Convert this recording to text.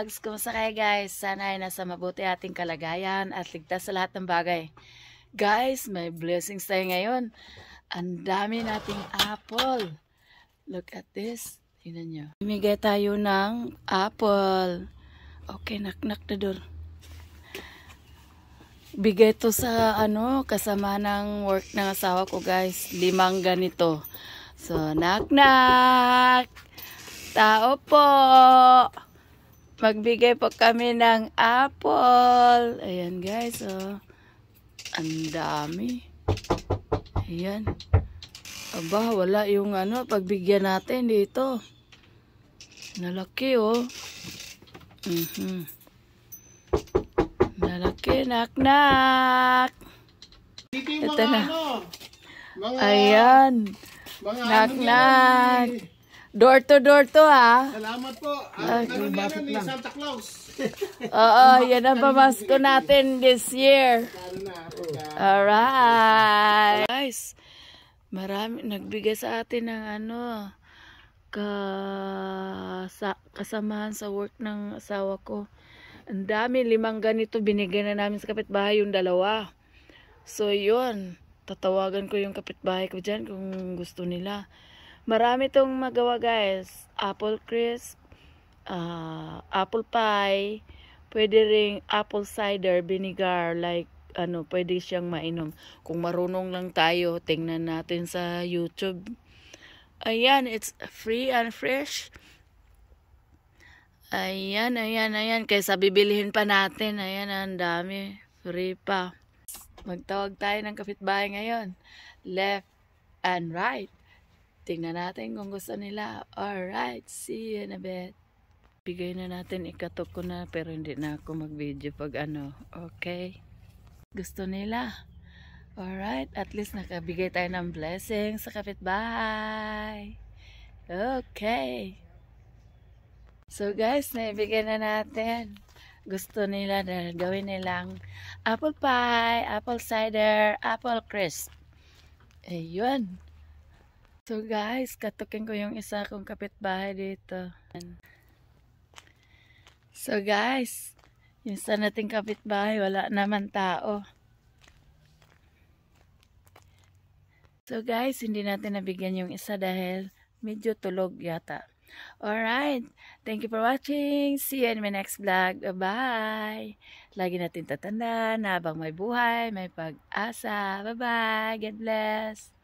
vlogs! Kumusta kayo guys? Sana ay nasa mabuti ating kalagayan at ligtas sa lahat ng bagay. Guys, may blessings tayo ngayon. Ang dami nating apple. Look at this. Tingnan nyo. Bimigay tayo ng apple. Okay, knock the door. Bigay to sa kasama ng work ng asawa ko guys. 5 ganito. So, knock. Tao po. Magbigay po kami ng apple. Ayan guys, oh. Ang dami. Ayan. Aba, wala yung pagbigyan natin dito. Nalaki, oh. Nalaki, knock. Ito na. Ayan. Knock. Door to ha. Salamat po. Ni Santa Claus. Oo, yan ang pamasko natin this year. Alright. Guys, marami nagbigay sa atin ng kasamahan sa work ng asawa ko. Ang dami, 5 ganito binigay na namin sa kapitbahay yung 2. So yun, tatawagan ko yung kapitbahay ko dyan kung gusto nila. Marami tong magawa guys. Apple crisp, apple pie, pwede ring apple cider vinegar, like pwede siyang mainom. Kung marunong lang tayo, tingnan natin sa YouTube. Ayan, it's free and fresh. Ayan. Kaysa bibilihin pa natin. Ayan, ang dami. Free pa. Magtawag tayo ng kapitbahay ngayon. Left and right. Tingnan natin kung gusto nila. Alright, see you in a bit. Bigay na natin, ikatok ko na, pero hindi na ako mag-video pag okay. Gusto nila. Alright, at least nakabigay tayo ng blessing sa kapitbahay. Okay. So guys, naibigay na natin. Gusto nila na gawin nilang apple pie, apple cider, apple crisp. Ayun. So guys, katukin ko yung isa kong kapitbahay dito. So guys, yung isa nating kapitbahay, wala naman tao. So guys, hindi natin nabigyan yung isa dahil medyo tulog yata. Alright, thank you for watching. See you in my next vlog. Bye-bye. Lagi natin tatandaan na habang may buhay, may pag-asa. Bye-bye. God bless.